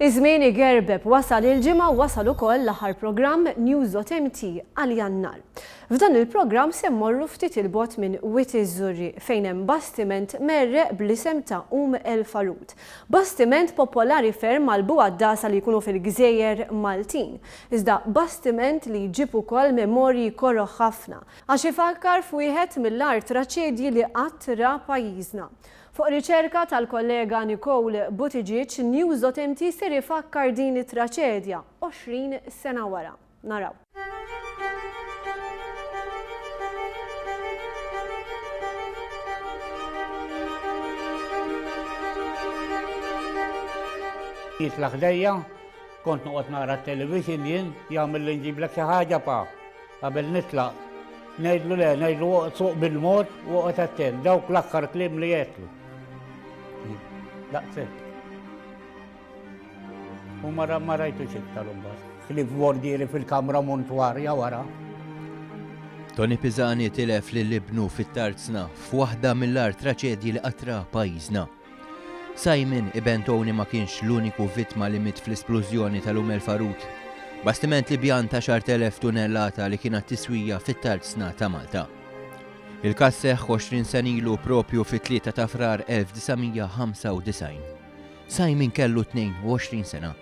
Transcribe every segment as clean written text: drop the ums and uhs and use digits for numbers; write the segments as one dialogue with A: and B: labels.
A: Iż-żmien igerbeb wasal il-ġimgħa wasal ukoll l-aħħar programm News.mt għal Jannar. F'dan il-programm se mmorru ftit il-bogħod minn Wied Żurri fejn hemm bastiment merreq bl-isem ta' El Farut. Bastiment popolari ferm għal bugħad-dasa li jkunu fil-Gżejjer Maltin. Iżda bastiment li jġib ukoll memorji korroħ ħafna għax ifakkar f'wieħed mill-art traċedji li qatt ra pajjiżna. Fuq riċerka tal-kollega Nicole Buttigieg, News.mt ser ifakkar din it-traċedja 20 sena wara. Naraw.
B: Jitlaq dejja, kont noqgħod nara t-television jien jagħmel li nġiblek xi ħaġa pa. Qabel nitlaq ngħidlu le, ngħidlu suq bil-mod waqgħod attent, dawk l-aħħar kliem li jgħidlu. Daqset. U ma rajtux iktarhom bas. Ħlif wordieri fil-kamra montwarja wara.
C: Tony Pisani tilef lill-ibnu fit-Tarzna f'waħda mill-art traċedji li qatra pajjiżna. Simon ibn Tony ma kienx l-uniku vittma li mit fl-esplużjoni El Farut, bastiment li bjan ta' 10,000 tunnellata li kienet tiswija fit-Tarzna ta' Malta. Il-każ seħħ 20 sen ilu propju fit-3 ta' Frar 1995. Simon kellu 22 sena.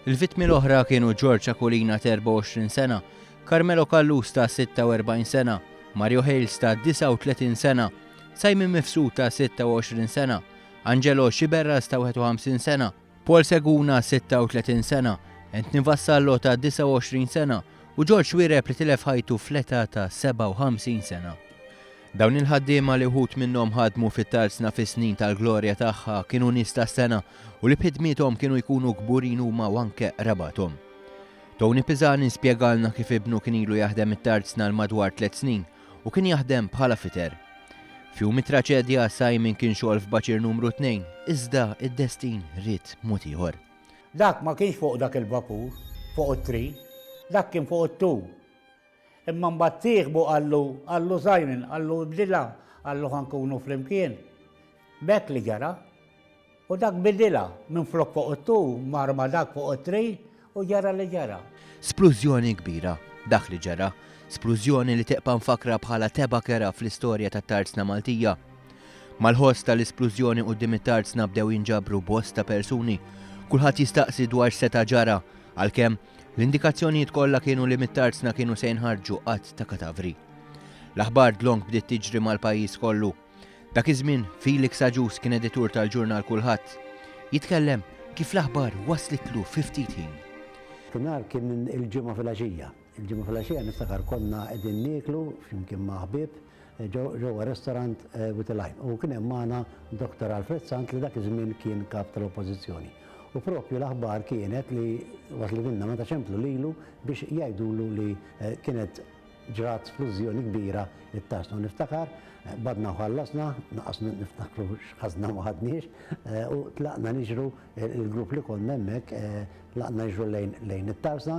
C: Il-vittmi l-oħra kienu George Akulina ta' 24 sena, Carmelo Callus ta' 46 sena, Mario Hales ta' 39 sena, Simon Mifsud ta' 26 sena, Angelo Xiberras ta' 51 sena, Paul Seguna 36 sena, Anthony Vassallo ta' 29 sena u George Wireb li tilef ħajtu fl-età ta' 57 sena. Dawn il-ħaddiema li wħud minnhom ħadmu fit-Tarzna fis-snin tal-glorja tagħha kienu nies tas-sena u li b'ħidmithom kienu jkunu kburin huma u anke rabathom. Tony Pisani spjegalna kif ibnu kien ilu jaħdem it-Tarzna l madwar 3 snin u kien jaħdem bħala fiter. Fjum it-traċedja Simon kien xogħol f'baċir numru 2, iżda id-destin ried mod ieħor.
B: Dak ma kienx fuq dak il-vapur, fuq it-tri, dak kien fuq it-tu. Imma mbagħad tieħbu għallu Simon, għallu bdilha, għallu ħankunu flimkien. Bekk li ġara, u dak bidilha minn flok fuq it-tu, marma dak fuq it-tri u ġara li ġara.
C: Splużjoni kbira, dak li ġara. Splużjoni li teqpa' mfakra bħala teba kera fl-istorja tat-Tarzna Maltija. Mal-ħoss tal-isplużjoni quddiem it-Tarzna bdew jinġabru bosta persuni, kulħadd jistaqsi dwar seta' ġara, għalkemm l-indikazzjonijiet kollha kienu li mit-Tarzna kienu se jinħarġu qatt ta' kadavri. L-aħbar dlonk bdiet tiġri mal-pajjiż kollu. Dak iż-żmien Felix Aġus kien editur tal-ġurnal Kulħadd. Jitkellem kif l-aħbar waslitlu fi ftit ħin.
D: Kienar kien il-ġimgħa fil-għaxija. Il-ġimgħa fil-għaxija niftakar konna qegħdin nieklu flimkien ma' ħbieb ġewwa ristorant With a Lime. U kien hemm magħna Dr. Alfred Sant li dak iż-żmien kien kap tal-Oppożizzjoni. U propju l-aħbar kienet li waslitilna meta ċemplu lilu biex jgħidulu li kienet ġrat splużjoni kbira it-Tarzna. Niftakar badna ħallasna, naqas niftakru x'ħażna ma ħadniex u tlaqna niġru il-grupp li konna hemmhekk tlaqna niġru lejn it-Tarzna.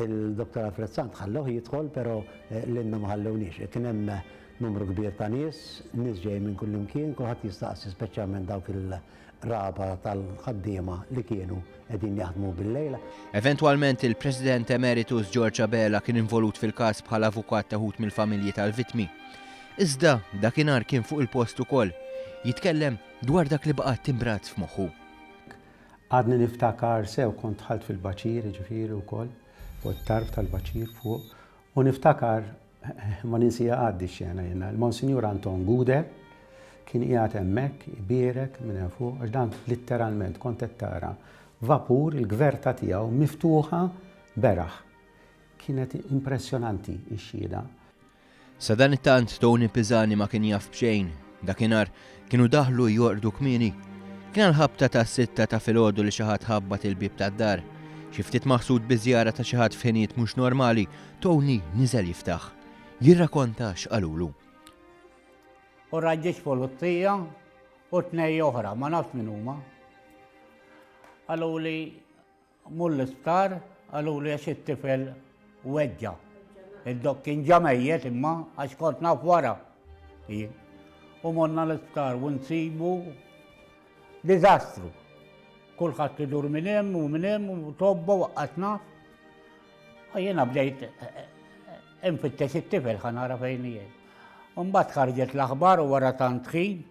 D: Il-Dr. Alfred Sant ħalluh jidħol, però l-inna ma ħallewniex. Kien hemm numru kbir ta' nies ġej minn kull imkien, kulħadd jistaqsi speċjalment dawk il-raba tal-ħaddiema li kienu qegħdin jaħdmu bil-lejla.
C: Eventwalment il-President Emeritus George Abela kien involut fil-każ bħala avukat ta' ħut mill-familji tal-vittmi. Iżda dakinhar kien fuq il-post ukoll jitkellem dwar dak li baqa' timbrat f'moħħu.
E: Għadni niftakar sew kont ħalt fil-baċir ġifieri wkoll fuq it-tarf tal-baċir fuq u niftakar ma ninsija għaddi xena jenna. Il-Monsinjur Anton Guder kien qiegħed hemmhekk ibierek minn hemm fuq għax dan litteralment kont qed tara vapur il-gverta tiegħu miftuħa beraħ. Kienet impressjonanti x-xhieda.
C: Sa dan it-tant Tony Pisani ma kien jaf b'xejn. Dakinhar kienu daħlu jorqdu kmieni. Kien l-ħabta tas-6 ta' filgħodu li xi ħadd ħabbat il-bib tad-dar. Xi ftit maħsud biżjara ta' xi ħadd f'ħinijiet mhux normali, Tony niżel jiftaħ. Jirrakkonta x'qalulu.
B: U raġġiex pulizija u tnej oħra, ma nafx min huma. Għaluli mull-isptar, għaluli għax it-tifel weġġa. Id-dok kien ġamejjed imma għax kont naf wara. U monna l-isptar u nsibu diżastru. kulħadd idur minn hemm u tobba waqqatna. Jiena bdejt infittex it-tifel ħa nara fejn hija. Mbagħad ħarġet l-aħbar u wara tant ħin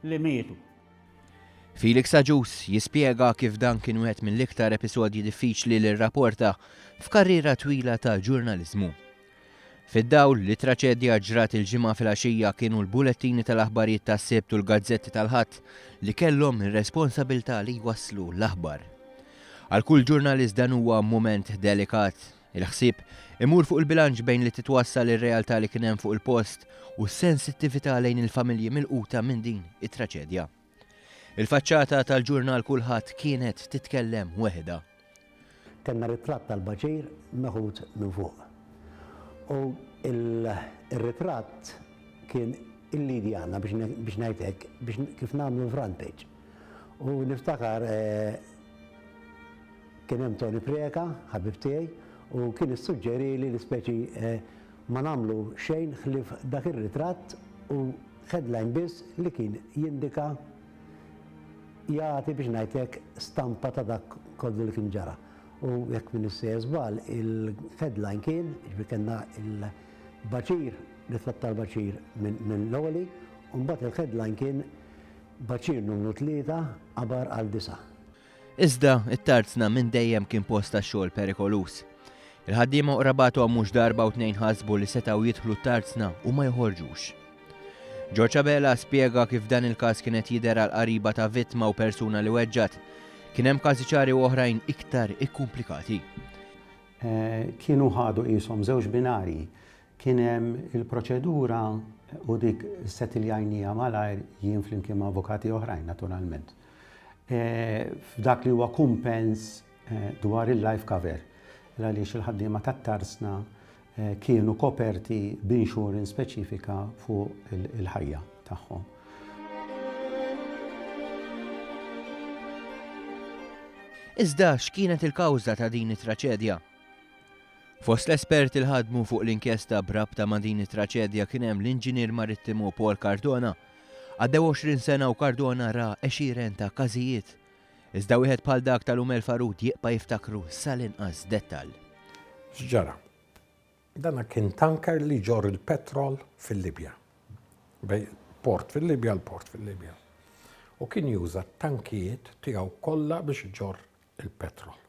B: li mietu.
C: Felix Aġus jispjega kif dan kien wieħed mill-iktar episodji diffiċli li rrapporta f'karriera twila ta' ġurnaliżmu. Fid-dawl li traċedja ġrat il-ġimgħa fil-għaxija kienu l-bulettini tal-aħbarijiet tas-Sibt u l-gazzetti tal-Ħadd li kellhom ir-responsabilità li jwasslu l-aħbar. Għal kull ġurnalist dan huwa mument delikat. Il-ħsieb imur fuq il-bilanċ bejn li titwassal ir-realtà li kien hemm fuq il-post u s-sensittività lejn il-familji milquta minn din it-traċedja. Il-faċċata tal-ġurnal Kulħadd kienet titkellem weħda.
D: Kenna ritratt tal-Baċir meħud minn fuq. U il-ritratt kien il-lidi għanna biex najtek, biex kif namlu front page. U niftakar kien hemm Tony Preka, ħabib tiegħi, u kien issuġġeri li l-ispeċi ma namlu xejn ħlif dak ir-ritratt u headline biss li kien jindika jagħti biex ngħidlek stampa ta' dak kollu li kien ġara. U jekk minn is-żbal il-headline kien ġbi kellna il-Baċir, ritratt tal-Baċir minn l-ewweli, u mbagħad il-headline kien Baċir numru 3 qabar għal 9.
C: Iżda it-tarzna minn dejjem kien post tax-xogħol perikolus. Il-ħaddiema qrabatu mhux darba u tnejn ħasbu li setgħu jidħlu t-tarzna u ma joħorġux. George Abela spjega kif dan il-każ kienet jidher għal qariba ta' vittma u persuna li weġġat. Kien hemm każi ċari oħrajn iktar ikkumplikati.
E: Kienu ħadu qishom żewġ binarji. Kien hemm il-proċedura u dik settiljajnija malajr jien flimkien ma' avukati oħrajn naturalment. F'dak li huwa kumpens dwar il-life cover. Għaliex il-ħaddiema tat-tarsna kienu koperti b'insurance speċifika fuq il-ħajja tagħhom.
C: Iżda x'kienet il-kawża ta' din it-traċedja? Fost l-esperti li ħadmu fuq l-inkjesta brabta ma' din it-traċedja kien hemm l-inġinier marittimu Paul Cardona. Għaddew 20 sena u Cardona ra 20 ta' każijiet. Iżda wieħed bħal dak tal-Umel Farud jibqa' jiftakru sal-inqas dettall.
F: X'ġara? Dana kien tanker li ġor il-petrol fil-Libja. Bej port fil-Libja l-port fil-Libja. U kien juża tankijiet tiegħu kollha biex ġor il-petrol.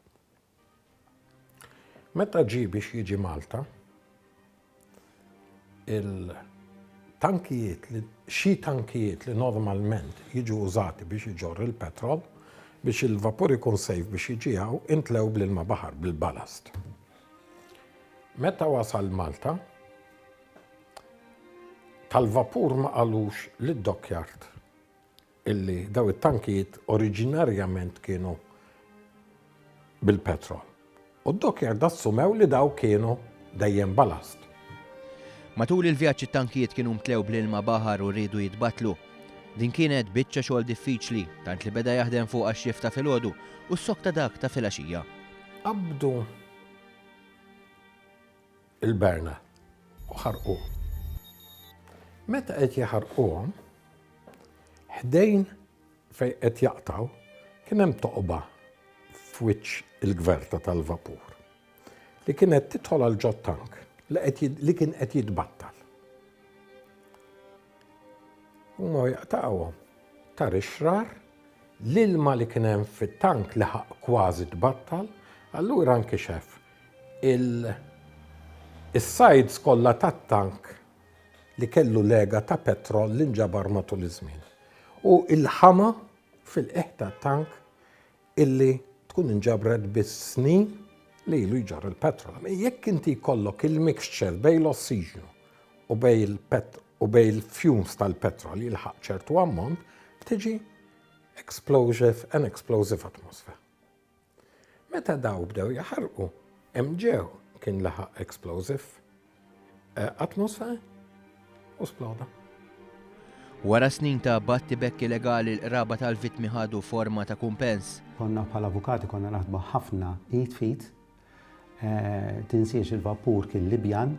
F: Meta ġi biex jiġi Malta, xi tankijiet li normalment jiġu użati biex iġor il-petrol, biex il-vapur ikun sejf biex jiġijaw, intlew bl-ilma baħar bil-balast. Meta wasal Malta, tal-vapur ma qalux lid-dockyard illi daw it-tankijiet oriġinarjament kienu bil-petrol. U d-dockyard assumew li daw kienu dejjem balast.
C: Matul il-vjaġġ it-tankijiet kienu mtlew bl-ilma baħar u rridu jitbatlu. Din kienet biċċa xogħol diffiċli, tant li beda jaħdem fuq għax-xjef ta' filgħodu u s-sok ta' dak ta' filgħaxija.
F: Qabdu il-berna u ħarqu. Meta qed jaħarquhom, ħdejn fejn qed jaqtaw kien hemm toqba f'wiċċ il-gverta tal-vapur li kienet tidħol għal ġod tank li kien qed jitbattal. Huma jaqta'whom tar ixrar l-ilma li kien hemm fit-tank li kważi tbattal, allura nkixef is-sides kollha tat-tank li kellu lega ta' petrol li nġabar matul iż-żmien. U il-ħama fil-qiegħ tat-tank illi tkun inġabret bis-snin li ilu jġar il-petrol. Jekk inti jkollok il-mixture bejn l-ossiġnu u bejn il-fumes tal-petrol jilħaq ċertu ammont, tiġi an explosive atmosphere. Meta daw bdew jaħarqu, hemm ġew kien laħaq explosive atmosphere u sploda.
C: Wara snin ta' battibekk illegali l-qraba tal-vittmi ħadu forma ta' kumpens.
E: Konna bħala avukati konna naħdmu ħafna fit, tinsiex il-vapur kien Libjan,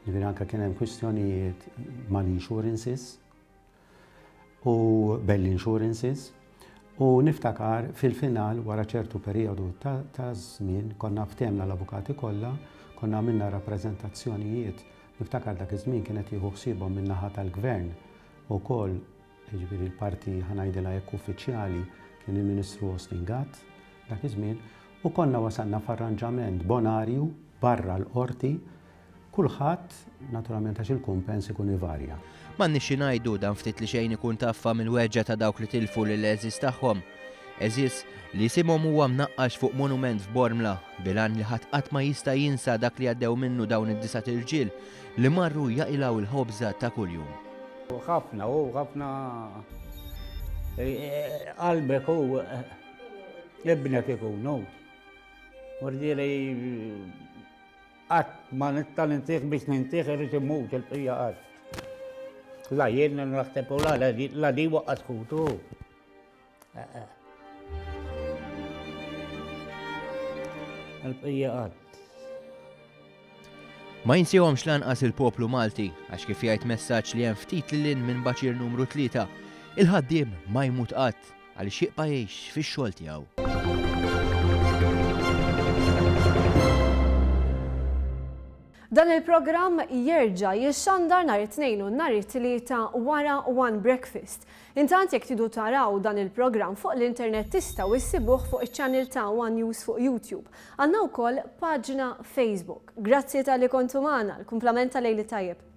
E: ġifieri anke kien hemm kwistjonijiet mal-insurances u bell-insurances U niftakar fil-final wara ċertu periodu ta' żmien konna ftemna l-avukati kollha, konna minna rappreżentazzjonijiet. Niftakar dak iż-żmien kienet jieħu ħsiebhom min-naħa tal-gvern ukoll, jiġifieri l-parti ħanajdilha hekk uffiċjali kien il-Ministru Ostingat dak iż-żmien, u konna wasalna f'arranġament bonarju barra l-qorti, kulħadd naturalment għax il-kumpens ikun ivarja.
C: M'għandniex xi ngħidu dan ftit li xejn ikun taffa mill-weġġa ta' dawk li tilfu lill-eżis tagħhom. Eżis li simhom huwa mnaqqax fuq monument f'Bormla bilan li ħadd qatt ma jista' jinsa dak li għaddew minnu dawn id-disa' irġiel li marru jaqilgħu il-ħobża ta' kuljum.
B: ħafna qalbek u ibnek ikunu. Mordili qatt ma nista' nintieħ biex nintieħ irid imut il-bqija qatt. La jien naħseb u la di waqqas kutu. Il-bqija qatt.
C: Ma jinsihomx lanqas il-poplu Malti għax kif jgħid messaġġ li hemm ftit lil minn baċir numru 3, il-ħaddiem ma jmut qatt għaliex jibqa' jgħix fix-xogħol tiegħu.
A: Dan il-programm jerġa' jixxandar nhar it-tnejn u nhar it-tlieta wara One Breakfast. Intant jekk tridu taraw dan il-programm fuq l-internet tistgħu issibuh fuq iċ-channel ta' One News fuq YouTube. Għandna wkoll paġna Facebook. Grazzi tal-li kontu magħna, l-kumplament tal-lejli tajjeb.